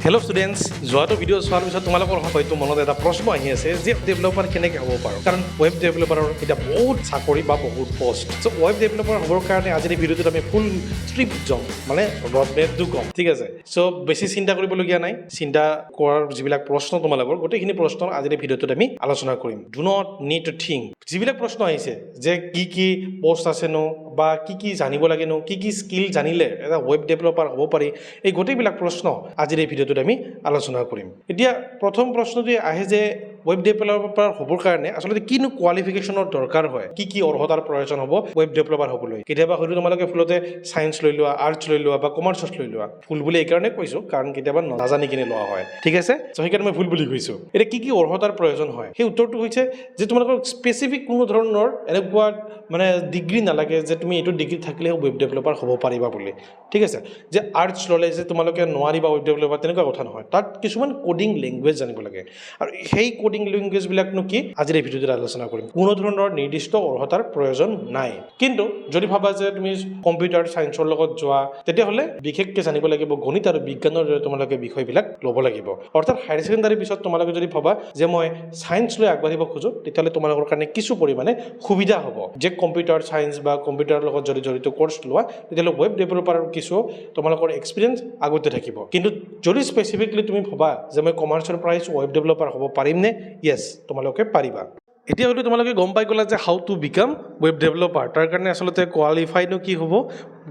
Hello students, যোৱাটো video' চোৱাৰ পিছত তোমালোকৰ হয়তো মনত এটা প্ৰশ্ন আহি আছে যে ডেভেলপাৰ কেনেকৈ হ'ব পাৰোঁ কাৰণ ৱেব ডেভেলপাৰৰ এতিয়া বহুত চাকৰি বা বহুত পোষ্ট চ' ৱেব ডেভেলপাৰ হ'বৰ কাৰণে আজিৰ এই ভিডিঅ'টোত আমি ফুল ষ্ট্ৰিপ যাম মানে ৰডমেপটো কম ঠিক আছে চ' বেছি চিন্তা কৰিবলগীয়া নাই চিন্তা কৰাৰ যিবিলাক প্ৰশ্ন তোমালোকৰ গোটেইখিনি প্ৰশ্ন আজিৰ এই ভিডিঅ'টোত আমি আলোচনা কৰিম do not need to think যিবিলাক প্ৰশ্ন আহিছে যে কি পোষ্ট আছেনো বা কি জানিব লাগেনো কি স্কিল জানিলে এটা ৱেব ডেভেলপাৰ হ'ব পাৰি এই গোটেইবিলাক প্ৰশ্ন আজিৰ এই ভিডিঅ'টোত আমি আলোচনা কৰিম এতিয়া প্ৰথম প্ৰশ্নটো আহে যে ৱেব ডেভেলপাৰ হ'বৰ কাৰণে আচলতে কিনো কোৱালিফিকেশ্যনৰ দৰকাৰ হয় কি অৰ্হতাৰ প্ৰয়োজন হ'ব ৱেব ডেভেলপাৰ হ'বলৈ কেতিয়াবা হয়তো তোমালোকে ফুলতে ছায়েন্স লৈ লোৱা আৰ্টছ লৈ লোৱা বা কমাৰ্চত লৈ লোৱা ফুল বুলি এইকাৰণে কৈছোঁ কাৰণ কেতিয়াবা নাজানি কিনে লোৱা হয় ঠিক আছে চ' সেইকাৰণে মই ভুল বুলি কৈছোঁ এতিয়া কি অৰ্হতাৰ প্ৰয়োজন হয় সেই উত্তৰটো হৈছে যে তোমালোকৰ স্পেচিফিক কোনো ধৰণৰ এনেকুৱা মানে ডিগ্ৰী নালাগে যে তুমি এইটো ডিগ্ৰী থাকিলে ৱেব ডেভেলপাৰ হ'ব পাৰিবা বুলি ঠিক আছে যে আৰ্টছ ল'লে যে তোমালোকে নোৱাৰিবা ৱেব ডেভেলপাৰ তেনেকুৱা কথা নহয় তাত কিছুমান কোডিং লেংগুৱেজ জানিব লাগে আৰু সেই কোডিং লেংগুৱেজবিলাকনো কি আজিৰ এই ভিডিঅ'টোত আলোচনা কৰিম কোনো ধৰণৰ নিৰ্দিষ্ট অৰ্হতাৰ প্ৰয়োজন নাই কিন্তু যদি ভাবা যে তুমি কম্পিউটাৰ ছায়েন্সৰ লগত যোৱা তেতিয়াহ'লে বিশেষকৈ জানিব লাগিব গণিত আৰু বিজ্ঞানৰ দৰে তোমালোকে বিষয়বিলাক ল'ব লাগিব অৰ্থাৎ হায়াৰ ছেকেণ্ডাৰীৰ পিছত তোমালোকে যদি ভাবা যে মই ছায়েন্স লৈ আগবাঢ়িব খোজোঁ তেতিয়াহ'লে তোমালোকৰ কাৰণে কিছু পৰিমাণে সুবিধা হ'ব যে কম্পিউটাৰ ছায়েন্স বা কম্পিউটাৰৰ লগত যদি জড়িত কোৰ্চ লোৱা তেতিয়াহ'লে ৱেব ডেভেলপাৰৰ কিছু তোমালোকৰ এক্সপিৰিয়েঞ্চ আগতে থাকিব কিন্তু যদি স্পেচিফিকলি তুমি ভাবা যে মই কমাৰ্চৰ পৰা আহিছোঁ ৱেব ডেভেলপাৰ হ'ব পাৰিমনে য়েছ তোমালোকে পাৰিবা এতিয়া হয়তো তোমালোকে গম পাই গ'লা যে how to become web developer তাৰ কাৰণে আচলতে কোৱালিফাইডনো কি হ'ব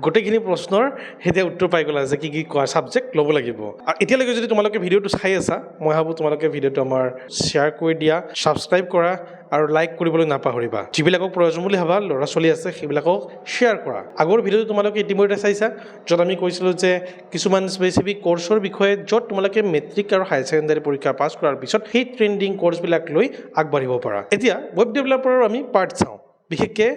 গোটেইখিনি প্ৰশ্নৰ এতিয়া উত্তৰ পাই গ'লা যে কি ছাবজেক্ট ল'ব লাগিব আৰু এতিয়ালৈকে যদি তোমালোকে ভিডিঅ'টো চাই আছা মই ভাবোঁ তোমালোকে ভিডিঅ'টো আমাৰ শ্বেয়াৰ কৰি দিয়া ছাবস্ক্ৰাইব কৰা আৰু লাইক কৰিবলৈ নাপাহৰিবা যিবিলাকক প্ৰয়োজন বুলি ভাবা ল'ৰা ছোৱালী আছে সেইবিলাকক শ্বেয়াৰ কৰা আগৰ ভিডিঅ'টো তোমালোকে ইতিমধ্যে চাইছা য'ত আমি কৈছিলোঁ যে কিছুমান স্পেচিফিক কোৰ্চৰ বিষয়ে য'ত তোমালোকে মেট্ৰিক আৰু হায়াৰ ছেকেণ্ডাৰী পৰীক্ষা পাছ কৰাৰ পিছত সেই ট্ৰেণ্ডিং কোৰ্চবিলাক লৈ আগবাঢ়িব পাৰা এতিয়া ৱেব ডেভেলপাৰৰ আমি পাৰ্ট চাওঁ বিশেষকৈ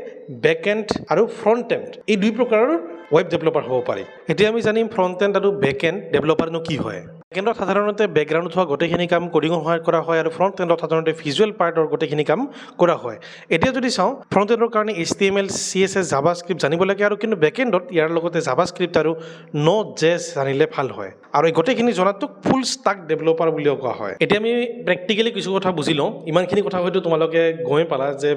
বেক এণ্ড আৰু ফ্ৰণ্ট এণ্ড এই দুই প্ৰকাৰৰ ৱেব ডেভেলপাৰ হ'ব পাৰি এতিয়া আমি জানিম ফ্ৰণ্ট এণ্ড আৰু বেক এণ্ড ডেভেলপাৰনো কি হয় বেকএণ্ডত সাধাৰণতে বেকগ্ৰাউণ্ডত হোৱা গোটেইখিনি কাম কোডিঙৰ সহায়ত কৰা হয় আৰু ফ্ৰণ্ট এণ্ডত সাধাৰণতে ভিজুৱেল পাৰ্টৰ গোটেইখিনি কাম কৰা হয় এতিয়া যদি চাওঁ ফ্ৰণ্ট এণ্ডৰ কাৰণে HTML CSS জাভাস্ক্ৰিপ্ট জানিব লাগে আৰু কিন্তু বেকএণ্ডত ইয়াৰ লগতে জাভাস্ক্ৰিপ্ট আৰু Node.js জানিলে ভাল হয় আৰু এই গোটেইখিনি জনাটোক ফুল ষ্টাক ডেভেলপাৰ বুলিও কোৱা হয় এতিয়া আমি প্ৰেক্টিকেলি কিছু কথা বুজি লওঁ ইমানখিনি কথা হয়তো তোমালোকে গমেই পালা যে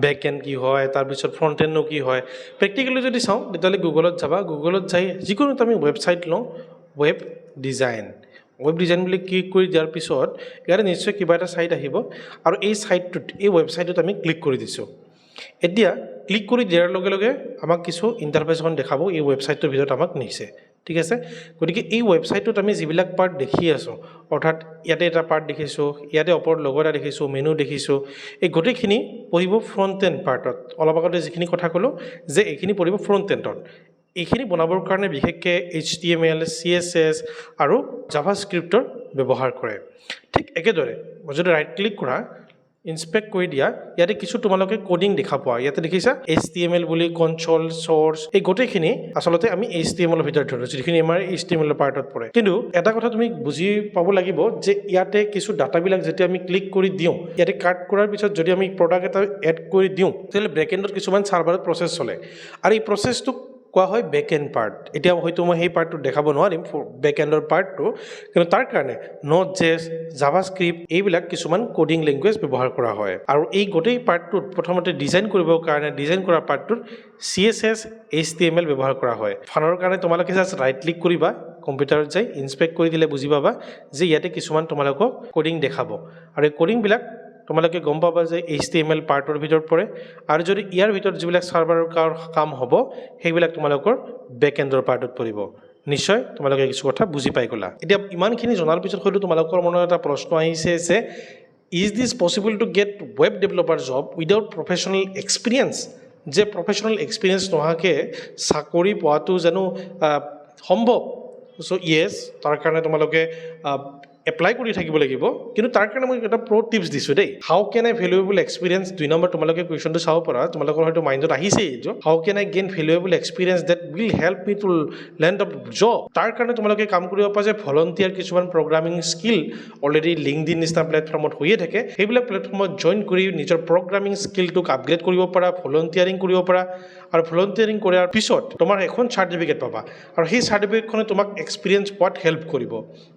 বেক এণ্ড কি হয় তাৰপিছত ফ্ৰণ্ট এণ্ডনো কি হয় প্ৰেক্টিকেলি যদি চাওঁ তেতিয়াহ'লে গুগলত যাবা গুগলত যাই যিকোনো এটা আমি ৱেবছাইট লওঁ ৱেব ডিজাইন বুলি ক্লিক কৰি দিয়াৰ পিছত ইয়াতে নিশ্চয় কিবা এটা ছাইট আহিব আৰু এই ছাইটটোত এই ৱেবছাইটটোত আমি ক্লিক কৰি দিছোঁ এতিয়া ক্লিক কৰি দিয়াৰ লগে লগে আমাক কিছু ইণ্টাৰফেচখন দেখাব এই ৱেবছাইটটোৰ ভিতৰত আমাক নিছে ঠিক আছে গতিকে এই ৱেবছাইটটোত আমি যিবিলাক পাৰ্ট দেখি আছোঁ অৰ্থাৎ ইয়াতে এটা পাৰ্ট দেখিছোঁ ইয়াতে ওপৰত লগো এটা দেখিছোঁ মেনু দেখিছোঁ এই গোটেইখিনি পৰিব ফ্ৰণ্ট এণ্ড পাৰ্টত অলপ আগতে যিখিনি কথা ক'লোঁ যে এইখিনি পৰিব ফ্ৰণ্ট এণ্ডত এইখিনি বনাবৰ কাৰণে বিশেষকৈ HTML CSS আৰু জাভাস্ক্ৰিপ্টৰ ব্যৱহাৰ কৰে ঠিক একেদৰে মই যদি ৰাইট ক্লিক কৰা ইনস্পেক্ট কৰি দিয়া ইয়াতে কিছু তোমালোকে কোডিং দেখা পোৱা ইয়াতে দেখিছা HTML বুলি কনসোল সোৰ্স এই গোটেইখিনি আচলতে আমি HTML ভিতৰত ধৰিছোঁ যিখিনি আমাৰ HTML পাৰ্টত পৰে কিন্তু এটা কথা তুমি বুজি পাব লাগিব যে ইয়াতে কিছু ডাটাবিলাক যেতিয়া আমি ক্লিক কৰি দিওঁ ইয়াতে কাট কৰাৰ পিছত যদি আমি প্ৰডাক্ট এটা এড কৰি দিওঁ তেতিয়াহ'লে বেকএণ্ডত কিছুমান ছাৰ্ভাৰত প্ৰচেছ চলে আৰু এই প্ৰচেছটো কোৱা হয় বেক এণ্ড পাৰ্ট এতিয়া হয়তো মই সেই পাৰ্টটো দেখাব নোৱাৰিম বেক এণ্ডৰ পাৰ্টটো কিন্তু তাৰ কাৰণে Node.js জাভাস্ক্ৰিপ্ট এইবিলাক কিছুমান কোডিং লেংগুৱেজ ব্যৱহাৰ কৰা হয় আৰু এই গোটেই পাৰ্টটোত প্ৰথমতে ডিজাইন কৰিবৰ কাৰণে ডিজাইন কৰা পাৰ্টটোত CSS HTML ব্যৱহাৰ কৰা হয় ফানৰ কাৰণে তোমালোকে জাষ্ট ৰাইট ক্লিক কৰিবা কম্পিউটাৰত যাই ইনস্পেক্ট কৰি দিলে বুজি পাবা যে ইয়াতে কিছুমান তোমালোকক কোডিং দেখাব আৰু এই কোডিংবিলাক তোমালোকে গম পাবা যে HTML পাৰ্টৰ ভিতৰত পৰে আৰু যদি ইয়াৰ ভিতৰত যিবিলাক ছাৰ্ভাৰৰ কাম হ'ব সেইবিলাক তোমালোকৰ বেক এণ্ডৰ পাৰ্টত পৰিব নিশ্চয় তোমালোকে কিছু কথা বুজি পাই গ'লা এতিয়া ইমানখিনি জনাৰ পিছত হয়তো তোমালোকৰ মনত এটা প্ৰশ্ন আহিছে যে is this possible to get web developer job without professional experience যে প্ৰফেশ্যনেল এক্সপিৰিয়েঞ্চ নোহোৱাকৈ চাকৰি পোৱাটো জানো সম্ভৱ চ' য়েছ তাৰ কাৰণে তোমালোকে এপ্লাই কৰি থাকিব লাগিব কিন্তু তাৰ কাৰণে মই এটা প্ৰ' টিপছ দিছোঁ দেই how can I valuable experience 2 number তোমালোকে কুৱেশ্যনটো চাব পাৰা তোমালোকৰ হয়তো মাইণ্ডত আহিছেই এইটো how can I gain valuable experience that will help me to land up job তাৰ কাৰণে তোমালোকে কাম কৰিব পাৰা যে ভলণ্টিয়াৰ কিছুমান প্ৰগ্ৰামিং স্কিল অলৰেডি লিংকডিন নিচিনা প্লেটফৰ্মত হৈয়ে থাকে সেইবিলাক প্লেটফৰ্মত জইন কৰি নিজৰ প্ৰগ্ৰামিং স্কিলটোক আপগ্ৰেড কৰিব পাৰা ভলণ্টিয়াৰিং কৰিব পাৰা আৰু ভলণ্টিয়াৰিং কৰাৰ পিছত তোমাৰ এখন চাৰ্টিফিকেট পাবা আৰু সেই চাৰ্টিফিকেটখনে তোমাক এক্সপিৰিয়েঞ্চ পোৱাত হেল্প কৰিব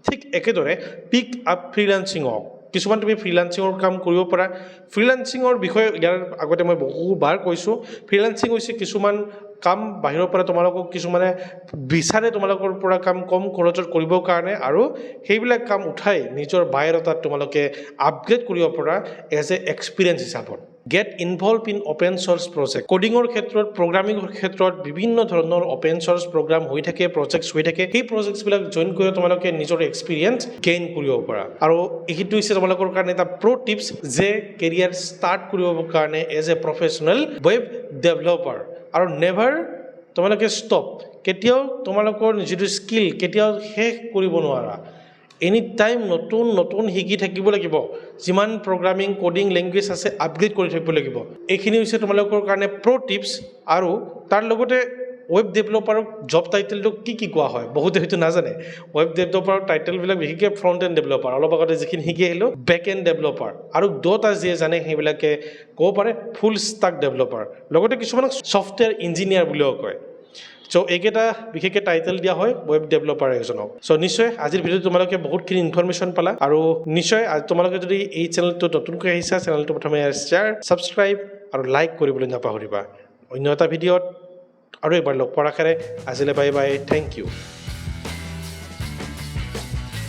ঠিক একেদৰে পিক আপ ফ্ৰিলান্সিঙক কিছুমান তুমি ফ্ৰিলান্সিঙৰ কাম কৰিব পাৰা ফ্ৰিলান্সিঙৰ বিষয়ে ইয়াৰ আগতে মই বহুবাৰ কৈছোঁ ফ্ৰিলান্সিং হৈছে কিছুমান কাম বাহিৰৰ পৰা তোমালোকক কিছুমানে বিচাৰে তোমালোকৰ পৰা কাম কম খৰচত কৰিবৰ কাৰণে আৰু সেইবিলাক কাম উঠাই নিজৰ বায়'ডাটাত তোমালোকে আপগ্ৰেড কৰিব পৰা এজ এ এক্সপিৰিয়েঞ্চ হিচাপত get involve in open source project কোডিঙৰ ক্ষেত্ৰত প্ৰগ্ৰামিঙৰ ক্ষেত্ৰত বিভিন্ন ধৰণৰ অপেন চ'ৰ্চ প্ৰগ্ৰাম হৈ থাকে প্ৰজেক্টছ হৈ থাকে সেই প্ৰজেক্টছবিলাক জইন কৰি তোমালোকে নিজৰ এক্সপিৰিয়েঞ্চ গেইন কৰিব পাৰা আৰু এইটো হৈছে তোমালোকৰ কাৰণে এটা প্ৰ' টিপছ যে কেৰিয়াৰ ষ্টাৰ্ট কৰিবৰ কাৰণে as a professional web developer আৰু নেভাৰ তোমালোকে ষ্টপ কেতিয়াও তোমালোকৰ যিটো স্কিল কেতিয়াও শেষ কৰিব নোৱাৰা এনি টাইম নতুন নতুন শিকি থাকিব লাগিব যিমান প্ৰগ্ৰামিং কোডিং লেংগুৱেজ আছে আপগ্ৰেড কৰি থাকিব লাগিব এইখিনি হৈছে তোমালোকৰ কাৰণে প্ৰ' টিপছ আৰু তাৰ লগতে ৱেব ডেভেলপাৰক জব টাইটেলটো কি কোৱা হয় বহুতে হয়তো নাজানে ৱেব ডেভেলপাৰৰ টাইটেলবিলাক বিশেষকৈ ফ্ৰণ্ট এণ্ড ডেভেলপাৰ অলপ আগতে যিখিনি শিকি আহিলোঁ বেক এণ্ড ডেভেলপাৰ আৰু দুটা যিয়ে জানে সেইবিলাকে ক'ব পাৰে ফুল ষ্টাক ডেভেলপাৰ লগতে কিছুমানক ছফ্টৱেৰ ইঞ্জিনিয়াৰ বুলিও কয় চ' এইকেইটা বিশেষকৈ টাইটেল দিয়া হয় ৱেব ডেভেলপাৰ এজনক চ' নিশ্চয় আজিৰ ভিডিঅ'ত তোমালোকে বহুতখিনি ইনফৰমেশ্যন পালা আৰু নিশ্চয় তোমালোকে যদি এই চেনেলটো নতুনকৈ আহিছা চেনেলটো প্ৰথমে শ্বেয়াৰ ছাবস্ক্ৰাইব আৰু লাইক কৰিবলৈ নাপাহৰিবা অন্য এটা ভিডিঅ'ত আৰু এবাৰ লগ পোৱাৰ আশাৰে আজিলৈ বাই বাই থেংক ইউ